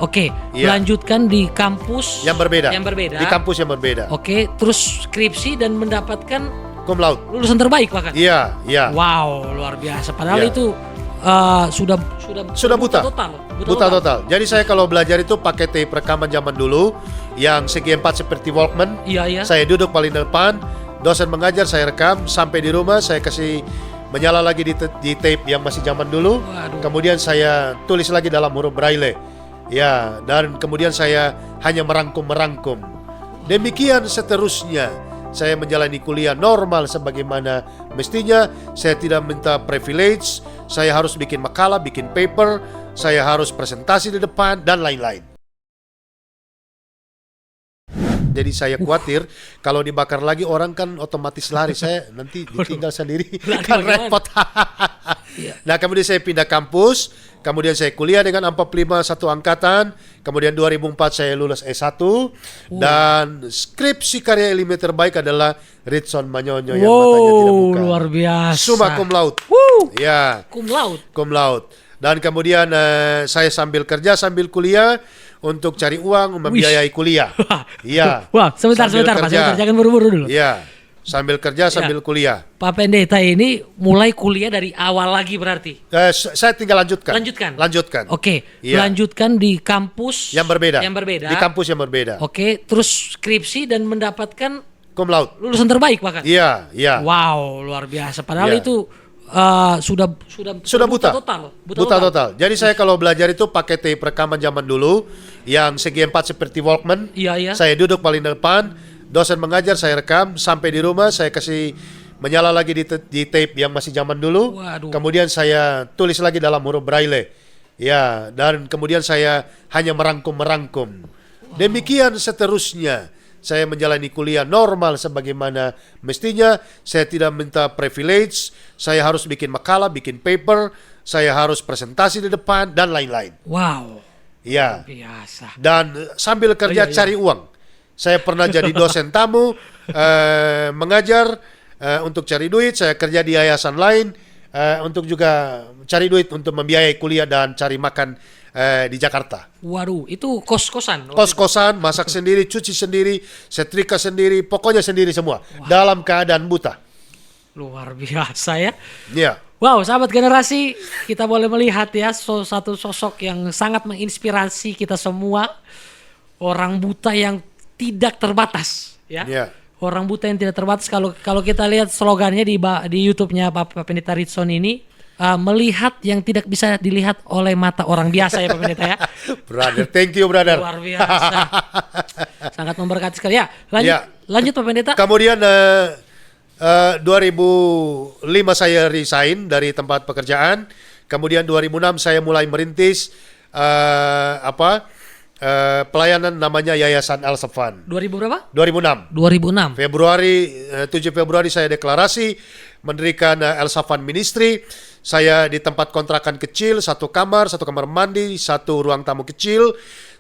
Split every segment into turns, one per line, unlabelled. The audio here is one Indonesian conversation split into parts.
Oke,
Iya.
melanjutkan di kampus
Yang berbeda. Di kampus yang berbeda.
Oke, terus skripsi dan mendapatkan
Cum laude.
lulusan terbaik bahkan.
Iya, iya.
Wow, luar biasa. Padahal
Iya.
itu sudah
buta.
total.
Buta total. Jadi saya kalau belajar itu pakai tape rekaman zaman dulu yang segi 4 seperti Walkman.
Iya.
Saya duduk paling depan, dosen mengajar, saya rekam, sampai di rumah saya kasih menyala lagi di tape yang masih zaman dulu.
Waduh.
Kemudian saya tulis lagi dalam huruf braille. Ya, dan kemudian saya hanya merangkum. Demikian seterusnya. Saya menjalani kuliah normal sebagaimana mestinya. Saya tidak minta privilege. Saya harus bikin makalah, bikin paper. Saya harus presentasi di depan dan lain-lain. Jadi saya khawatir kalau dibakar lagi orang kan otomatis lari. Saya nanti ditinggal sendiri kan repot. Nah, kemudian saya pindah kampus, kemudian saya kuliah dengan 45 satu angkatan, kemudian 2004 saya lulus S1 dan skripsi karya ilmiah terbaik adalah Ritson Manyonyo yang matanya tidak buka.
Luar biasa.
Summa cum laude. Ya,
Cum laude.
cum laude. Dan kemudian saya sambil kerja sambil kuliah untuk cari uang membiayai kuliah. Iya.
Wah, sebentar Pak. Sebentar, jangan buru-buru dulu.
Iya. Sambil kerja sambil kuliah.
Pak Pendeta ini mulai kuliah dari awal lagi berarti.
Saya tinggal lanjutkan. Lanjutkan.
Oke,
Iya.
melanjutkan di kampus
Yang berbeda.
Di
kampus yang berbeda.
Oke, terus skripsi dan mendapatkan
Cum laude.
lulusan terbaik bahkan.
Iya, iya.
Wow, luar biasa. Padahal
Iya.
itu sudah
buta total. Jadi saya kalau belajar itu pakai tape rekaman zaman dulu yang segi 4 seperti Walkman.
Iya.
Saya duduk paling depan, dosen mengajar, saya rekam, sampai di rumah saya kasih menyala lagi di tape yang masih zaman dulu.
Waduh.
Kemudian saya tulis lagi dalam huruf braille. Ya, dan kemudian saya hanya merangkum. Demikian seterusnya. Saya menjalani kuliah normal sebagaimana mestinya. Saya tidak minta privilege. Saya harus bikin makalah, bikin paper. Saya harus presentasi di depan dan lain-lain.
Wow.
Ya.
Biasa.
Dan sambil kerja cari uang. Saya pernah jadi dosen tamu, mengajar untuk cari duit. Saya kerja di yayasan lain untuk juga cari duit untuk membiayai kuliah dan cari makan di Jakarta.
Waduh, itu kos-kosan.
Kos-kosan, masak sendiri, cuci sendiri, setrika sendiri, pokoknya sendiri semua. Dalam keadaan buta.
Luar biasa ya.
Iya.
Wow, sahabat generasi, kita boleh melihat ya satu sosok yang sangat menginspirasi kita semua. Orang buta yang tidak terbatas ya.
Iya.
Orang buta yang tidak terbatas. Kalau kita lihat slogannya di YouTube-nya Pak Pendeta Ritson ini, melihat yang tidak bisa dilihat oleh mata orang biasa ya Pak Pendeta ya.
Brother, thank you brother.
Luar biasa. Sangat memberkati sekali ya. Lanjut Pak Pendeta.
Kemudian 2005 saya resign dari tempat pekerjaan. Kemudian 2006 saya mulai merintis pelayanan namanya Yayasan El Safan.
2000 berapa?
2006.
2006.
7 Februari saya deklarasi mendirikan El Safan Ministry. Saya di tempat kontrakan kecil, satu kamar mandi, satu ruang tamu kecil,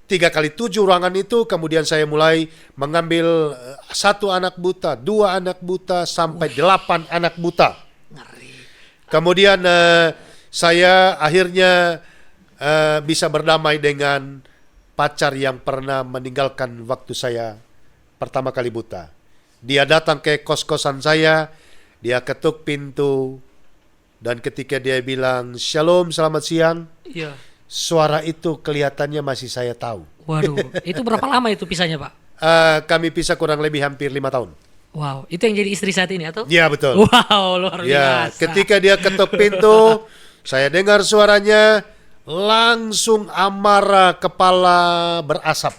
3x7 ruangan itu. Kemudian saya mulai mengambil 1 anak buta, 2 anak buta, sampai 8 anak buta. Kemudian saya akhirnya bisa berdamai dengan pacar yang pernah meninggalkan waktu saya pertama kali buta. Dia datang ke kos-kosan saya, dia ketuk pintu, dan ketika dia bilang, "Shalom, selamat siang."
Iya.
Suara itu kelihatannya masih saya tahu.
Waduh, itu berapa lama itu pisahnya Pak?
Kami pisah kurang lebih hampir 5 tahun.
Wow, itu yang jadi istri saat ini atau?
Iya, betul.
Wow, luar
Ya,
biasa.
ketika dia ketuk pintu, saya dengar suaranya, langsung amarah, kepala berasap.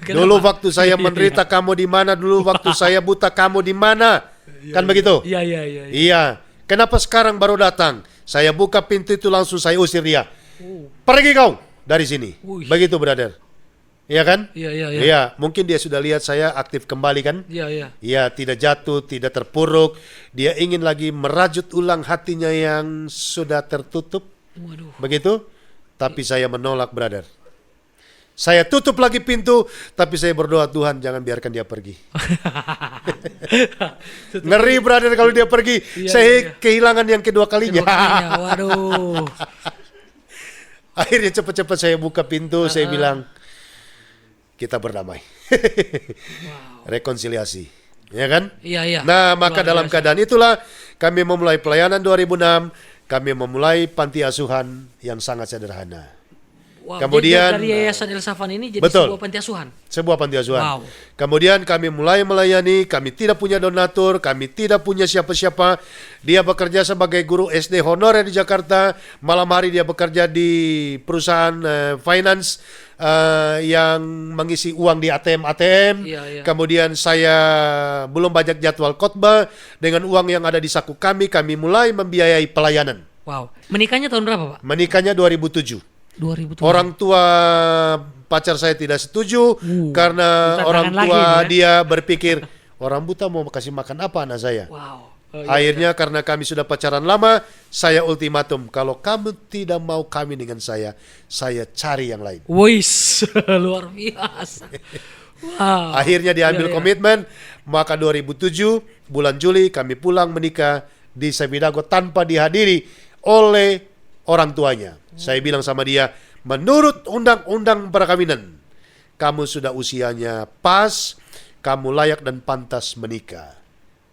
Dulu waktu saya menderita kamu di mana? Dulu waktu saya buta kamu di mana? Kan begitu?
Iya.
Iya. Kenapa sekarang baru datang? Saya buka pintu itu langsung saya usir dia. Pergi kau dari sini. Begitu brother. Iya kan?
Iya.
Iya, mungkin dia sudah lihat saya aktif kembali kan?
Iya.
Iya, tidak jatuh, tidak terpuruk. Dia ingin lagi merajut ulang hatinya yang sudah tertutup.
Waduh.
Begitu? Tapi saya menolak, brother. Saya tutup lagi pintu, tapi saya berdoa, Tuhan jangan biarkan dia pergi. Ngeri, brother, kalau dia pergi. Saya kehilangan yang kedua kalinya.
Waduh.
Akhirnya cepat-cepat saya buka pintu, saya bilang kita berdamai. Rekonsiliasi, ya kan?
Iya.
Nah, maka
Luar
dalam
biasa.
keadaan itulah kami memulai pelayanan 2006, kami memulai panti asuhan yang sangat sederhana.
Wow,
Kemudian,
dari Yayasan El Safan ini jadi
betul.
sebuah panti asuhan.
Sebuah panti asuhan.
Wow.
Kemudian kami mulai melayani, kami tidak punya donatur, kami tidak punya siapa-siapa. Dia bekerja sebagai guru SD honorer di Jakarta, malam hari dia bekerja di perusahaan finance yang mengisi uang di ATM.
Iya.
Kemudian saya belum banyak jadwal khotbah, dengan uang yang ada di saku kami mulai membiayai pelayanan.
Wow. Menikahnya tahun berapa, Pak?
Menikahnya 2007.
2007.
Orang tua pacar saya tidak setuju karena
Bukan
orang
tangan
tua
lagi, ya?
dia berpikir orang buta mau kasih makan apa anak saya.
Wow.
Akhirnya karena kami sudah pacaran lama, saya ultimatum, kalau kamu tidak mau kawin dengan saya cari yang lain.
Wis, luar biasa. Wow.
Akhirnya diambil
Iya.
komitmen, maka 2007 bulan Juli kami pulang menikah di Sebidago tanpa dihadiri oleh orang tuanya. Saya bilang sama dia, menurut undang-undang perkawinan, kamu sudah usianya pas, kamu layak dan pantas menikah.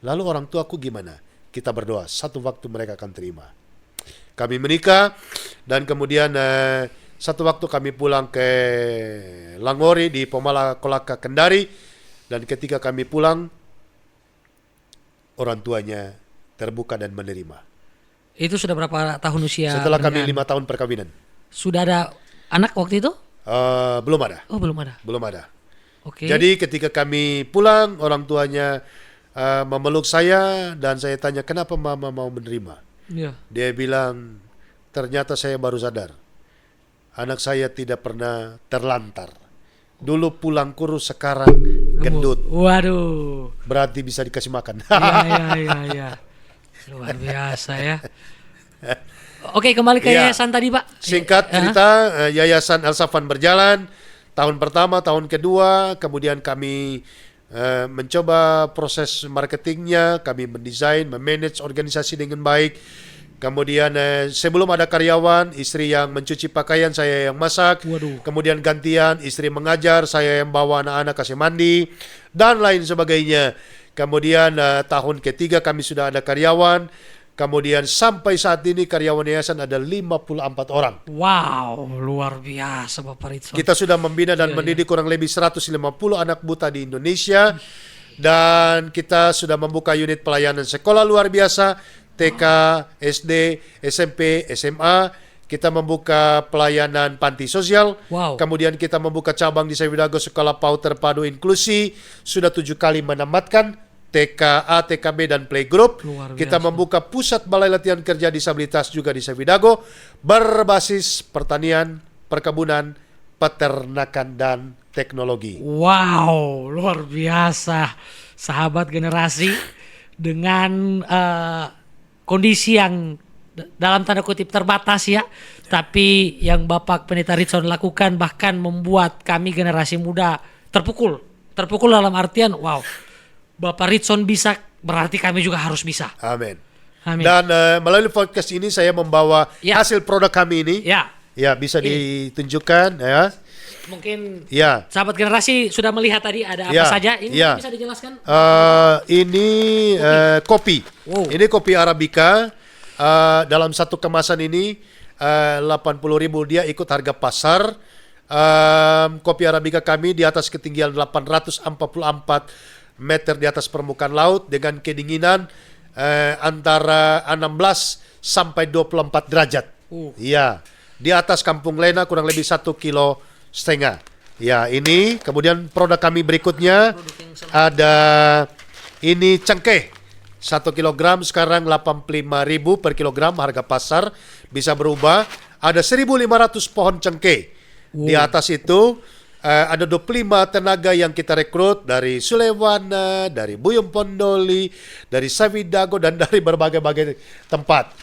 Lalu orang tuaku gimana? Kita berdoa, satu waktu mereka akan terima. Kami menikah, dan kemudian satu waktu kami pulang ke Langori di Pomala Kolaka Kendari, dan ketika kami pulang, orang tuanya terbuka dan menerima.
Itu sudah berapa tahun usia?
Setelah kami
pernikahan?
5 tahun perkawinan.
Sudah ada anak waktu itu?
Belum ada.
Oh, belum ada.
Belum ada.
Oke.
Jadi ketika kami pulang, orang tuanya memeluk saya dan saya tanya, kenapa mama mau menerima?
Iya.
Dia bilang, ternyata saya baru sadar. Anak saya tidak pernah terlantar. Dulu pulang kurus, sekarang gendut.
Waduh.
Berarti bisa dikasih makan.
Iya. Luar biasa ya. Oke, kembali ke
Iya.
yayasan tadi, Pak.
Singkat cerita, Yayasan El Safan berjalan. Tahun pertama, tahun kedua, kemudian kami mencoba proses marketingnya, kami mendesain, memanage organisasi dengan baik. Kemudian sebelum ada karyawan, istri yang mencuci pakaian, saya yang masak.
Waduh.
Kemudian gantian, istri mengajar, saya yang bawa anak-anak kasih mandi, dan lain sebagainya. Kemudian tahun ketiga kami sudah ada karyawan. Kemudian sampai saat ini karyawan yayasan ada 54 orang.
Wow, luar biasa Bapak Ritson.
Kita sudah membina dan mendidik kurang lebih 150 anak buta di Indonesia. Dan kita sudah membuka unit pelayanan sekolah luar biasa, TK, SD, SMP, SMA. Kita membuka pelayanan panti sosial.
Wow.
Kemudian kita membuka cabang di Sewidago Sekolah PAUD Terpadu Inklusi. Sudah 7 kali menamatkan TKA, TKB, dan Playgroup.
Luar
Kita
biasa.
membuka pusat balai latihan kerja disabilitas juga di Sewidago. Berbasis pertanian, perkebunan, peternakan, dan teknologi.
Wow, luar biasa. Sahabat generasi dengan kondisi yang dalam tanda kutip terbatas ya. Tapi yang Bapak Pendeta Ritson lakukan bahkan membuat kami generasi muda terpukul. Terpukul dalam artian wow. Bapak Ritson bisa, berarti kami juga harus bisa.
Amin.
Amin.
Dan melalui podcast ini saya membawa
Ya.
hasil produk kami ini.
Ya,
Ya, bisa ditunjukkan ya.
mungkin
Ya.
sahabat generasi sudah melihat tadi ada apa
Ya,
saja. Ini
ya.
bisa dijelaskan?
Ini kopi.
Wow.
Ini kopi Arabica. Dalam satu kemasan ini 80.000, dia ikut harga pasar. Kopi Arabica kami di atas ketinggian 844 meter di atas permukaan laut dengan kedinginan antara 16 sampai 24 derajat. Iya, di atas Kampung Lena kurang lebih 1,5 kilo. Ya, ini kemudian produk kami berikutnya ada ini cengkeh. 1 kilogram sekarang 85.000 per kilogram harga pasar, bisa berubah. Ada 1.500 pohon cengkeh. Di atas itu ada 25 tenaga yang kita rekrut dari Sulewana, dari Buyung Pondoli, dari Sewidago, dan dari berbagai-bagai tempat.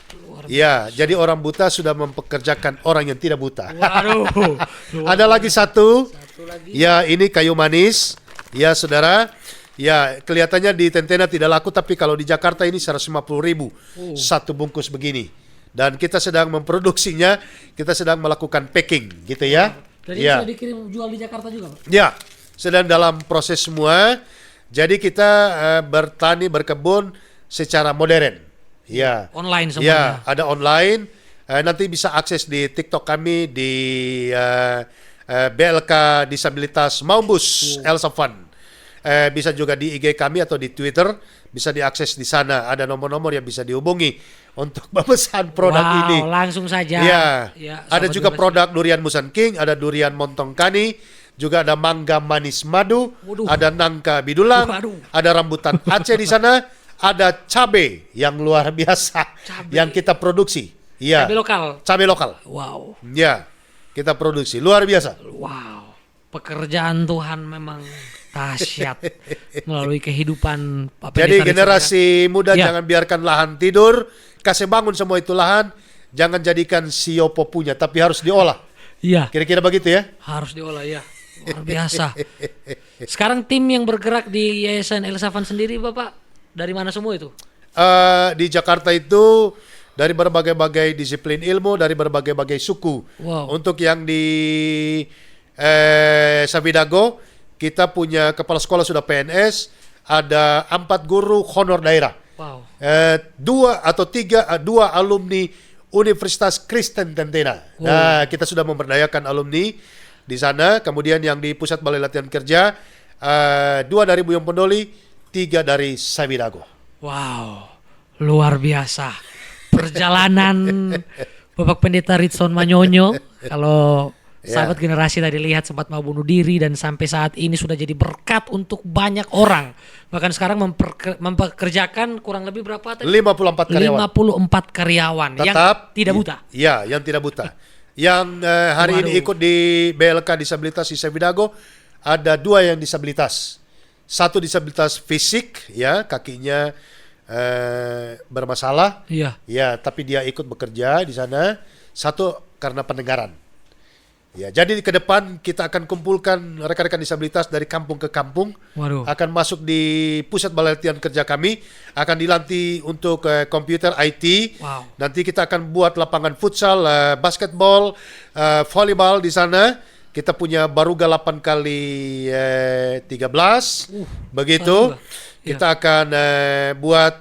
Ya, jadi orang buta sudah mempekerjakan orang yang tidak buta.
Waduh.
Ada lagi satu.
lagi.
Ya, ini kayu manis. Ya, saudara. Ya, kelihatannya di Tentena tidak laku, tapi kalau di Jakarta ini 150.000 satu bungkus begini. dan kita sedang memproduksinya, kita sedang melakukan packing gitu ya.
Jadi
Ya.
bisa dikirim jual di Jakarta juga, Pak?
Ya, sedang dalam proses semua. Jadi kita bertani, berkebun secara modern. Ya.
Online
Ya,
semuanya.
ada online. Nanti bisa akses di TikTok kami di BLK Disabilitas Maumbus Elsa Fund. Bisa juga di IG kami atau di Twitter, bisa diakses di sana. Ada nomor-nomor yang bisa dihubungi untuk memesan produk
Wow,
ini.
langsung saja.
Ya, ada
Sobat
juga
Generasi.
produk durian Musang King, ada durian Montong Kani, juga ada mangga manis madu,
Waduh.
ada nangka bidulang,
Waduh.
ada rambutan Aceh di sana, ada cabe yang luar biasa
Cabe.
yang kita produksi. Iya.
Cabai lokal.
Cabe lokal.
Wow.
Ya, kita produksi luar biasa.
Wow. Pekerjaan Tuhan memang dahsyat melalui kehidupan Pak
Jadi
Pendeta Richard,
generasi muda
Ya.
jangan biarkan lahan tidur, kasih bangun semua itu lahan, jangan jadikan siopo punya, tapi harus diolah.
Iya,
Kira-kira begitu ya?
harus diolah ya. Luar biasa. Sekarang tim yang bergerak di Yayasan Elsa Fund sendiri Bapak dari mana semua itu?
Di Jakarta itu dari berbagai-bagai disiplin ilmu, dari berbagai-bagai suku.
Wow.
Untuk yang di Sabidago, kita punya kepala sekolah sudah PNS, ada 4 guru honor daerah.
Wow.
2 alumni Universitas Kristen Tentena. Nah, kita sudah memberdayakan alumni di sana. Kemudian yang di Pusat Balai Latihan Kerja, 2 dari Buyong Pondoli, 3 dari Sabidago.
Wow. Luar biasa. Perjalanan Bapak Pendeta Ritson Manyonyo, kalau sahabat generasi tadi lihat sempat mau bunuh diri dan sampai saat ini sudah jadi berkat untuk banyak orang. Bahkan sekarang mempekerjakan kurang lebih berapa tadi?
54 karyawan.
54 karyawan yang
Tetap
tidak buta.
Ya, yang tidak buta. Yang hari ini
Waduh.
ikut di BLK Disabilitas di Sabidago, ada 2 yang disabilitas. 1 disabilitas fisik, ya, kakinya bermasalah.
Iya.
Ya, tapi dia ikut bekerja di sana. 1 karena pendengaran. Ya, jadi ke depan kita akan kumpulkan rekan-rekan disabilitas dari kampung ke kampung.
Waduh.
Akan masuk di pusat balai latihan kerja kami, akan dilatih untuk komputer IT.
Wow.
Nanti kita akan buat lapangan futsal, basketball, volleyball di sana. Kita punya Baruga 8 kali 13. Begitu.
besar juga.
Kita akan buat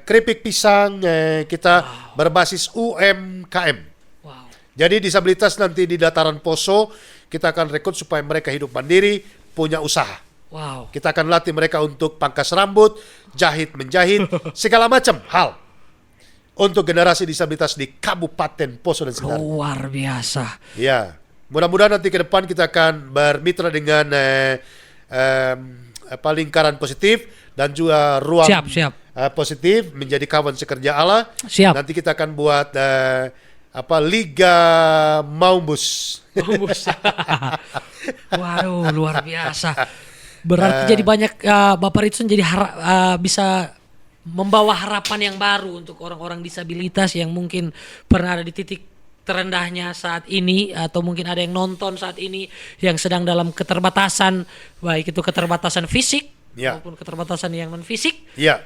keripik pisang, kita berbasis UMKM.
Wow.
Jadi disabilitas nanti di dataran Poso, kita akan rekrut supaya mereka hidup mandiri, punya usaha.
Wow.
Kita akan latih mereka untuk pangkas rambut, menjahit, segala macam hal. Untuk generasi disabilitas di Kabupaten Poso dan sekitar.
Luar biasa.
Ya, mudah-mudahan nanti ke depan kita akan bermitra dengan lingkaran positif dan juga ruang
Siap.
positif menjadi kawan sekerja Allah.
Siap.
Nanti kita akan buat Liga Maumbus.
Waduh, luar biasa. Berarti jadi banyak Bapak Ritson jadi bisa membawa harapan yang baru untuk orang-orang disabilitas yang mungkin pernah ada di titik terendahnya saat ini, atau mungkin ada yang nonton saat ini yang sedang dalam keterbatasan, baik itu keterbatasan fisik
Ya.
maupun keterbatasan yang non fisik.
Ya,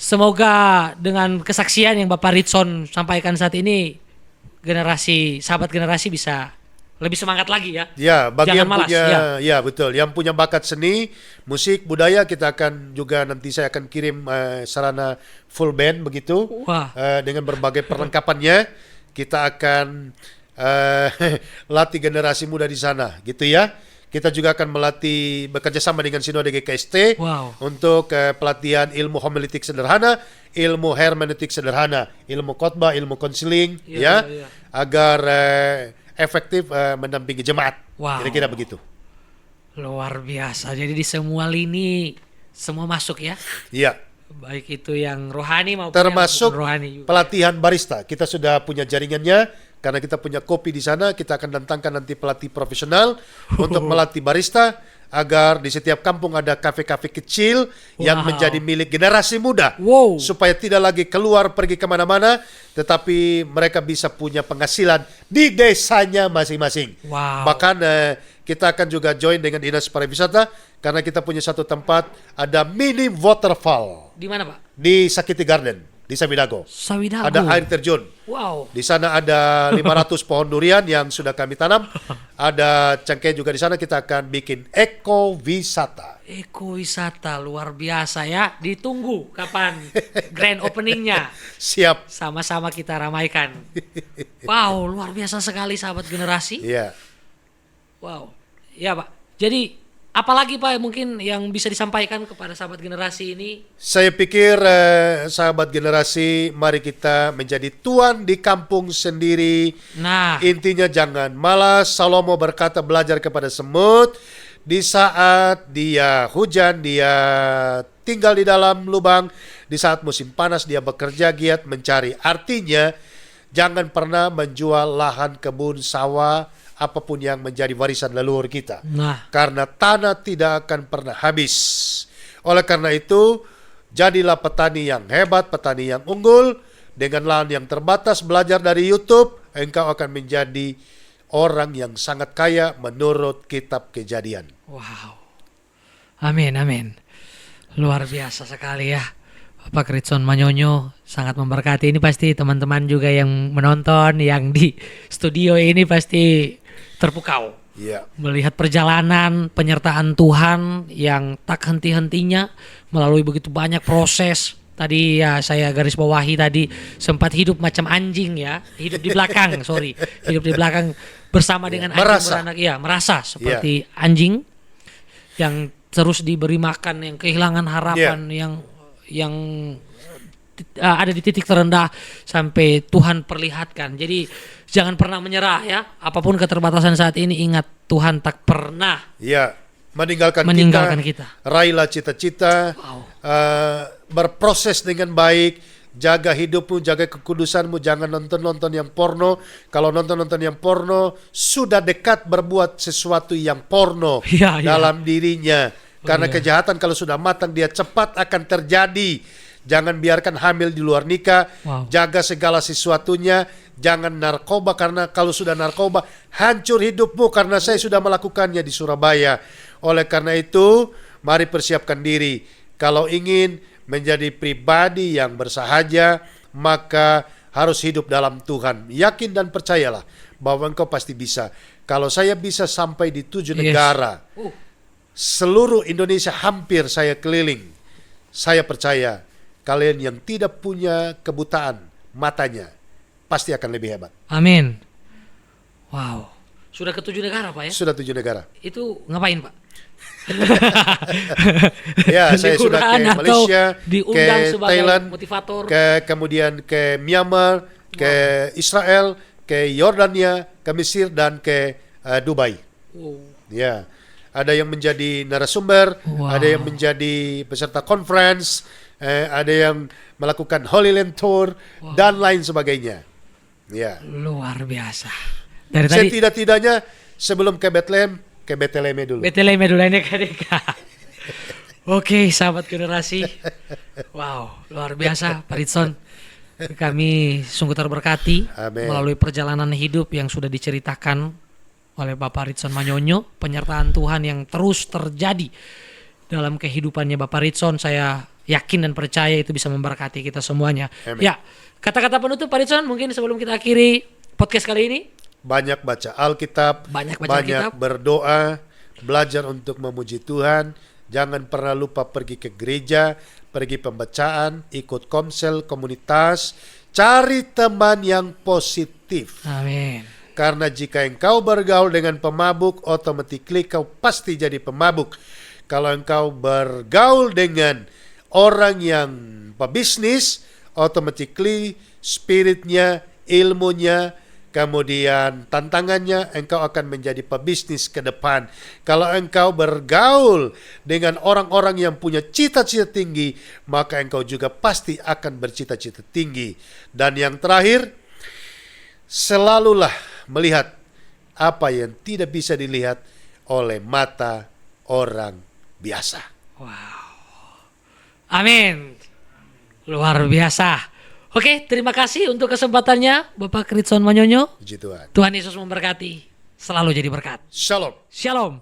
Semoga dengan kesaksian yang Bapak Ritson sampaikan saat ini, sahabat generasi bisa lebih semangat lagi ya.
ya, bagi
Jangan
yang
malas,
punya,
ya.
ya betul, yang punya bakat seni, musik, budaya, kita akan juga nanti saya akan kirim sarana full band begitu,
Wah.
dengan berbagai perlengkapannya. Kita akan latih generasi muda di sana, gitu ya. Kita juga akan melatih bekerja sama dengan Sinode GKST
Wow.
untuk pelatihan ilmu homiletik sederhana, ilmu hermeneutik sederhana, ilmu khotbah, ilmu konseling,
Iya,
ya,
iya.
agar efektif mendampingi jemaat.
Wow.
Kira-kira begitu.
Luar biasa. Jadi di semua lini semua masuk ya.
Iya.
Baik itu yang rohani maupun
Termasuk
yang bukan rohani juga.
pelatihan barista. Kita sudah punya jaringannya karena kita punya kopi di sana. Kita akan datangkan nanti pelatih profesional untuk melatih barista agar di setiap kampung ada kafe-kafe kecil yang
Wow.
menjadi milik generasi muda.
Wow.
Supaya tidak lagi keluar pergi kemana-mana, tetapi mereka bisa punya penghasilan di desanya masing-masing.
Wow.
Bahkan kita akan juga join dengan Dinas Pariwisata karena kita punya satu tempat ada mini waterfall
Di mana Pak?
di Sakiti Garden di Sawidago.
Sawidago.
Ada air terjun.
Wow.
Di sana ada 500 pohon durian yang sudah kami tanam. Ada cengkeh juga di sana. Kita akan bikin ekowisata.
Ekowisata luar biasa ya. Ditunggu kapan grand openingnya.
Siap.
Sama-sama kita ramaikan. Wow, luar biasa sekali sahabat generasi.
Iya.
Wow. Ya Pak. Jadi apalagi Pak mungkin yang bisa disampaikan kepada sahabat generasi ini?
Saya pikir sahabat generasi, mari kita menjadi tuan di kampung sendiri.
Nah,
Intinya jangan malas. Salomo berkata belajar kepada semut. Di saat dia hujan, dia tinggal di dalam lubang. Di saat musim panas, dia bekerja giat mencari. Artinya, jangan pernah menjual lahan, kebun, sawah, apapun yang menjadi warisan leluhur kita.
nah,
Karena tanah tidak akan pernah habis. Oleh karena itu, jadilah petani yang hebat, petani yang unggul. Dengan lahan yang terbatas, belajar dari YouTube, engkau akan menjadi orang yang sangat kaya menurut kitab Kejadian.
wow. Amin, amin. Luar biasa sekali ya. Bapak Ritson Manyonyo sangat memberkati. Ini pasti teman-teman juga yang menonton, yang di studio ini pasti terpukau.
Iya.
Melihat perjalanan penyertaan Tuhan yang tak henti-hentinya melalui begitu banyak proses. Tadi ya saya garis bawahi tadi sempat hidup macam anjing ya, hidup di belakang, hidup di belakang bersama dengan anjing
merasa.
beranak, ya merasa seperti anjing yang terus diberi makan, yang kehilangan harapan, yang ada di titik terendah sampai Tuhan perlihatkan. Jadi jangan pernah menyerah ya, apapun keterbatasan saat ini, ingat Tuhan tak pernah
Iya. Meninggalkan kita. Raihlah cita-cita.
Wow.
Berproses dengan baik. Jaga hidupmu, jaga kekudusanmu. Jangan nonton-nonton yang porno. Kalau nonton-nonton yang porno, sudah dekat berbuat sesuatu yang porno
Iya, iya.
dalam dirinya. Karena
iya.
kejahatan kalau sudah matang, dia cepat akan terjadi. Jangan biarkan hamil di luar nikah.
Wow.
Jaga segala sesuatunya. Jangan narkoba, karena kalau sudah narkoba, hancur hidupmu, karena saya sudah melakukannya di Surabaya. Oleh karena itu, mari persiapkan diri. Kalau ingin menjadi pribadi yang bersahaja, maka harus hidup dalam Tuhan. Yakin dan percayalah bahwa engkau pasti bisa. Kalau saya bisa sampai di 7 negara, seluruh Indonesia hampir saya keliling. Saya percaya kalian yang tidak punya kebutaan matanya pasti akan lebih hebat.
Amin. Wow. Sudah ke 7 negara Pak ya?
Sudah 7 negara.
Itu ngapain Pak?
Ya, saya sudah ke
Liburan atau
Malaysia,
diundang
ke
sebagai
Thailand,
motivator?
kemudian ke Myanmar, ke Israel, ke Yordania, ke Mesir, dan ke Dubai.
Wow.
Ya, ada yang menjadi narasumber,
Wow.
ada yang menjadi peserta conference, ada yang melakukan Holy Land Tour, dan lain sebagainya. Ya.
Luar biasa. Dari
Saya
tadi
tidak-tidaknya sebelum ke Bethlehem dulu.
Bethlehem dulu ini Kadeka. Oke, sahabat generasi. Wow, luar biasa Pak Ritson. Kami sungguh terberkati
Amin.
melalui perjalanan hidup yang sudah diceritakan oleh Bapak Ritson Manyonyo, penyertaan Tuhan yang terus terjadi dalam kehidupannya Bapak Ritson. Saya yakin dan percaya itu bisa memberkati kita semuanya.
Amin.
Ya, kata-kata penutup Pak Ritson mungkin sebelum kita akhiri podcast kali ini.
Banyak baca Alkitab,
Banyak baca Alkitab.
berdoa, belajar untuk memuji Tuhan. Jangan pernah lupa pergi ke gereja, pergi pembacaan, ikut komsel, komunitas. Cari teman yang positif.
Amin.
Karena jika engkau bergaul dengan pemabuk, otomatis kau pasti jadi pemabuk. Kalau engkau bergaul dengan orang yang pebisnis, otomatis spiritnya, ilmunya, kemudian tantangannya, engkau akan menjadi pebisnis ke depan. Kalau engkau bergaul dengan orang-orang yang punya cita-cita tinggi, maka engkau juga pasti akan bercita-cita tinggi. Dan yang terakhir, selalulah melihat apa yang tidak bisa dilihat oleh mata orang biasa.
Wow. Amin. Luar biasa. Oke, terima kasih untuk kesempatannya Bapak Ritson Manyonyo.
Puji Tuhan.
Tuhan Yesus memberkati. Selalu jadi berkat.
Shalom.
Shalom.